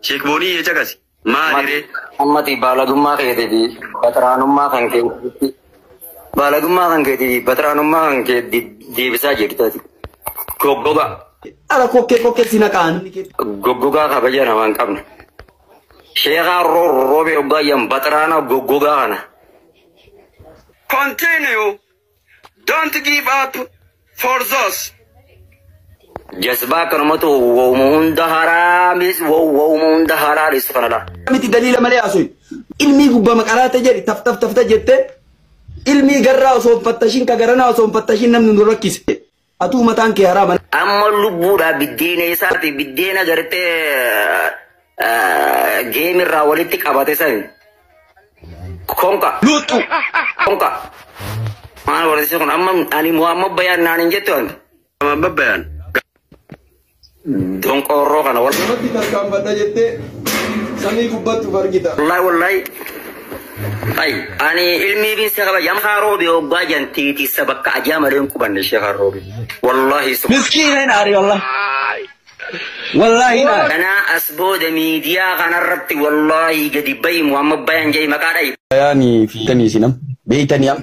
Sheek Boonii jecha maalire ammati baaladummaa keetiifi bataraanummaa kan keetiitti baaladummaa kan keetiifi bataraanummaa kan keetti deebisaa jirtati. Goggogaa. Ala kokkee sinaqaan. Goggogaa kabaja namaa hin qabne. Sheekaa roobee oggaayyaan bataraana goggogaa kana. Continue. Don't give up for those. Jasbaa kanumatu wawmuunda haraamis wawmuunda haraalis kanadha. Miti daliila malee asooyi. Ilmii gubbaa maqalaata jedhi tafta jettee ilmii garraa osoo fattashiin ka garanaa osoo fattashiin namni nu rakkise. Atuu mataan kee haraama. Amma lubbuudha biddeena isaati biddeena gartee geemirraa walitti qabate sani. Konka. Luuxu. Konka. Maal warreen kun amma ani Muhammad Bayaan naan hin jettu wanti. Muhammad Bayaan. Donqorroo kana wal. Namatti tarkaanfadha jettee samii gubbaatti fargita. Wallahi. Ay, ani ilmi bin sababa jam kharobi o bajan titi sabaka ajama len kuban Sheikh Kharobi. Wallahi Miskiin ari wallahi. Wallahi na. Ana asboda media kana rabti wallahi gadi bay Muhammad Bayan jay makadai. Bayani fitani sinam. Beitani am.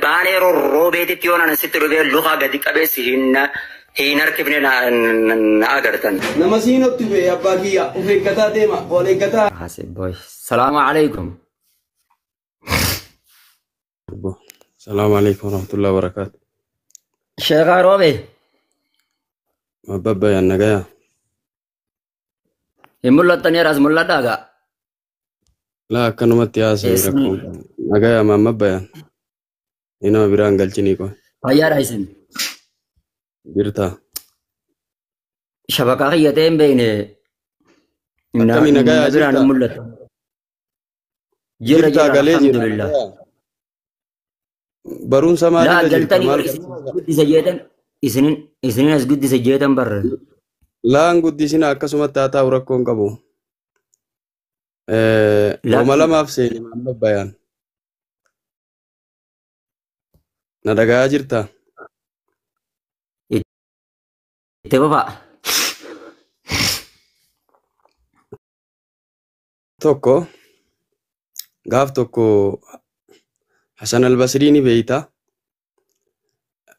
Bane robe titiona na sitro be lugha gadi qabesi hinna hinar kibne na agartan. Namasinotti be abbagiya ufeggata deema oleggata. Hasib boy. Assalamu alaikum. السلام عليكم ورحمة الله وبركاته. Sheikh Kharobi. Mababa ya nagaya. Himulatani ras muladaga. La kanumatti asa irakum. Nagaya mababa ya. Ina birang galchini ko. Ayar isin. Birta. Shabaka khiyate mbene. Kami nagaya birang mulat. Jirta gale alhamdulillah. Barun sama لا قلتني قد سجيدا إسنين أس قد سجيدا برا لا نقد سنا كسمة تاتا وركون كبو وما لما أفسي ما بيان ندقا جرتا تبابا توكو غاف توكو حسن البصري بيتا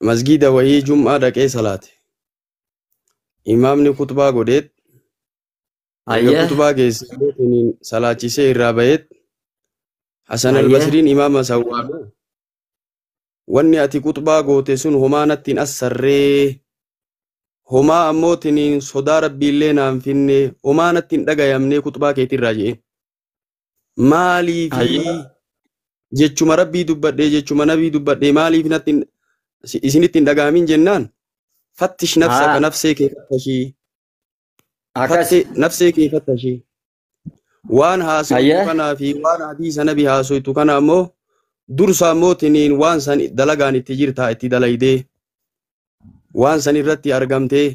مسجد وهي جمعة دقي صلاة إمامني خطبة قدت خطبة كيس صلاة سير رابعت حسن البصري إمام سواه واني أتي خطبة قوت سن هما نتين أسر هما أموتني صدا ربي اللي نام فيني هما نتين دقا يمني خطبة كيتي راجئين مالي في jechuma rabbii dubbadhe jechuma nabii dubbadhe maaliif natti isinittiin dhagaamin jennaan fattish nafsaka nafsee kee fattashii nafsee kee fattashii waan haasawtu kanaa fi waan hadiisa nabii haasawtu kana ammoo dursa ammootiin waan san dalagaan itti jirtaa itti dalaydee waan san irratti argamtee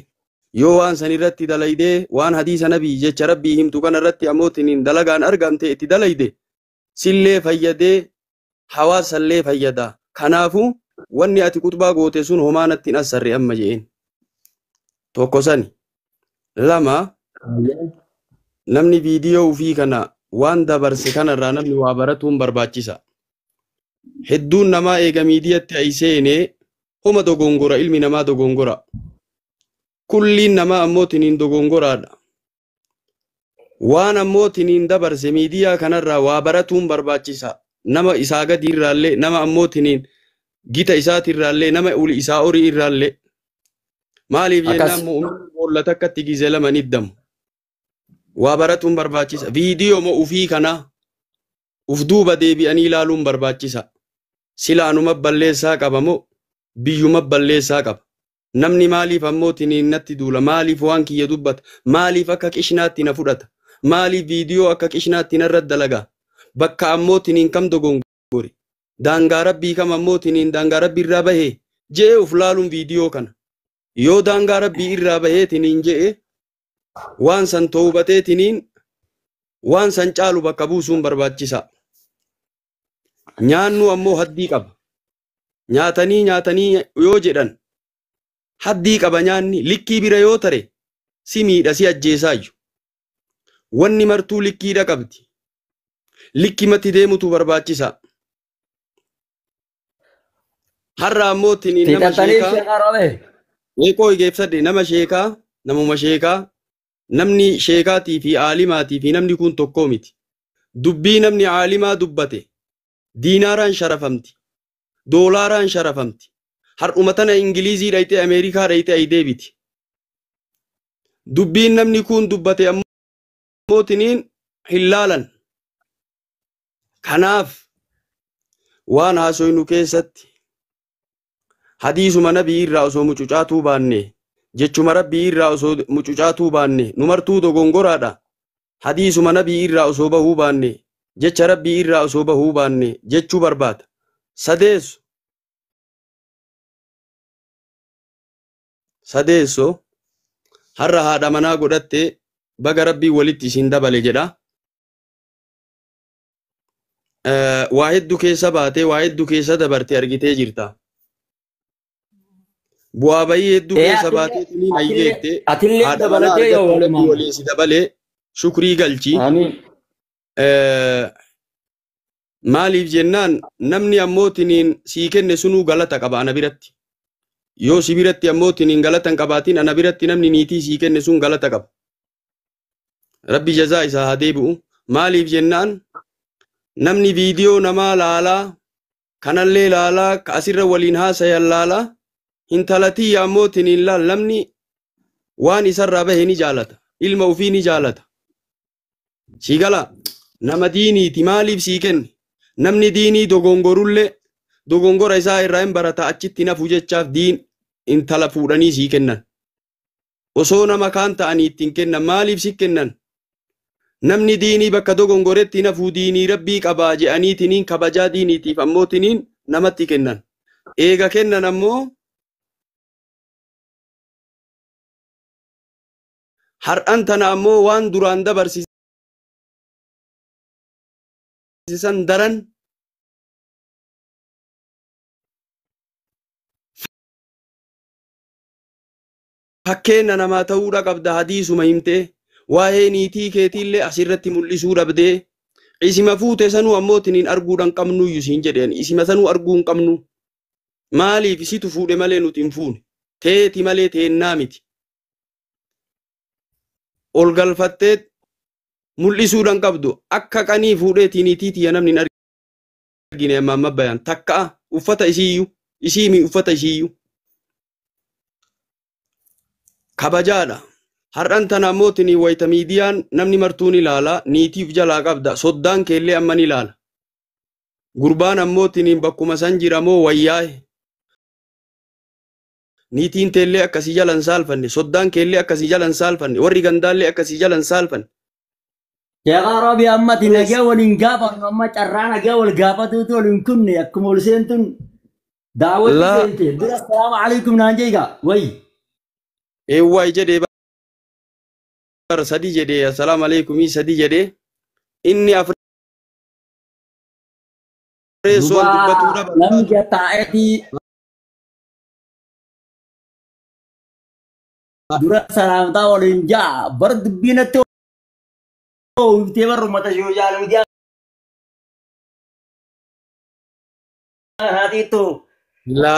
yoo waan san irratti dalaydee waan hadiisa nabii jecha rabbii himtu kana irratti ammootiin dalagaan argamtee itti dalayde sillee fayyadee hawaasa illee fayyada kanaafu wanni ati khutbaa goote sun homaa natti hin asarre amma jeen tokko sani lama namni viidiyoo ufii kana waan dabarse kanarraa namni waa baratuun barbaachisa hedduun namaa eega miidiyatti ayseene homa dogongora ilmi namaa dogongora kulliin namaa ammootiin dogongoraadha waan ammootiin dabarse miidiyaa kanarraa waa baratuun barbaachisa nama isaa gadi irraallee nama ammootiin gita isaati irraallee nama uli isaa horii irraallee maaliif jennaan mu'umin bollata akkatti gizee laman iddamu waa baratuun barbaachisa viidiyoo moo ufii kana uf duuba deebi'anii ilaaluun barbaachisa silaanuma balleessaa qaba moo biyyuma balleessaa qaba namni maaliif ammootiin natti duula maaliif waan kiyya dubbata maaliif akka qishnaatti na fudhata maaliif viidiyoo akka qishnaatti narra dalagaa bakka ammootiin kam dogongore daangaa rabbii kam ammootiin daangaa rabbii irraa bahee jee uf laaluun viidiyoo kana yoo daangaa rabbii irraa baheetiin jee waan san toobateetiin waan san caalu bakka buusuun barbaachisa nyaannu ammoo haddii qaba nyaatanii yoo jedhan haddii qaba nyaanni likkii bira yoo tare si miidha si ajjeesaayu wanni martuu likkiidha qabdi. Likkimatti deemutu barbaachisa. Har'a ammoo tiniin nama sheekaa eekoo igeebsadhe nama sheekaa namuma sheekaa namni sheekaatii fi aalimaatii fi namni kun tokkoo miti. Dubbii namni aalimaa dubbate diinaaraan sharafamti. Doolaaraan sharafamti. Har'uma tana Ingilizii dhayitee Ameerikaa dhayitee ay deebiti. Dubbiin namni kun dubbate ammoo tiniin hin laalan. Kanaaf waan haasoynu keessatti hadiisuma nabii irraa osoo mucucaatuu baanne jechuma rabbii irraa osoo mucucaatuu baanne numartuu dogongoraadha. Hadiisuma nabii irraa osoo bahuu baanne jecha rabbii irraa osoo bahuu baanne jechuu barbaada. Sadeesso har'a haadha manaa godhatte baga rabbii walitti isin dabale jedha. Waa hedduu keessa baatee waa hedduu keessa dabarte argitee jirta. Bu'aa bayii hedduu keessa baatee tiniin ayyeette haadha manaa argatte rabbii waliin si dabalee shukrii galchi. Maaliif jennaan namni ammoo tiniin sii kenne sunuu galata qaba ana biratti. Yoo si biratti ammoo tiniin galata hin qabaatiin ana biratti namni niitii sii kenne sun galata qaba. Rabbi jazaa isaa haa deebi'u. Maaliif jennaan namni viidiyoo namaa laalaa kanallee laalaa asirra waliin haasayan laalaa intalatii ammoo tiniin laal namni waan isarraa bahe ni jaalata. Ilma ofii ni jaalata. Si gala nama diiniiti maaliif sii kenne namni diinii dogongorullee dogongora isaa irraa hin barata achitti nafu jechaaf diin intala fuudhanii sii kennan. Osoo nama kaan ta'anii ittiin kennan maaliif si kennan? Namni diinii bakka dogongoretti nafuu diinii rabbii qabaa je'anii tiniin kabajaa diiniitiif ammoo tiniin namatti kennan. Eega kennan ammoo har'an tana ammoo waan duraan dabarsiisan daran fakkeenya namaa ta'uudha qabda hadiisuma himtee waa'ee niitii keetiillee asirratti mul'isuu dhabdee isima fuute sanuu ammoo tiniin arguudhaan qabnu yusiin jedheen isima sanuu arguu hin qabnu maaliif isitu fuudhe malee nuti hin fuune teeti malee teennaa miti ol galfattee mul'isuudhaan qabdu akka qanii fuudhee niitii tiyya namni hin argine amma bayan takka uffata isiiyyuu isiimi uffata isiiyyuu kabajaadha. Har'an tana ammoo tiniin wayita miidiyaan namni martuun ilaalaa niitiif jalaa qabda soddaan keellee amma ni ilaala. Gurbaan ammoo tiniin bakkuma san jira moo wayyaa'e. Niitiin teellee akkasii jalan saalfanne soddaan keellee akkasii jalan saalfanne warri gandaallee akkasii jalan saalfanne. Yaa Rabbi ammati nagaa waliin gaafatu amma carraa nagaa wal gaafatuutu waliin kunne akkuma ol seentun daawwatu seente dura assalaamu alaikum naan jeegaa wayi. Eewwaay jedhee sadi jedhee assalamu alaikum sadi jedhee inni afree soon dubbatu dha namni jataa'eeti dura salaamtaa waliin jaa bar dubbinatti iftee barru mata shoo jaalu jaa haatiitu la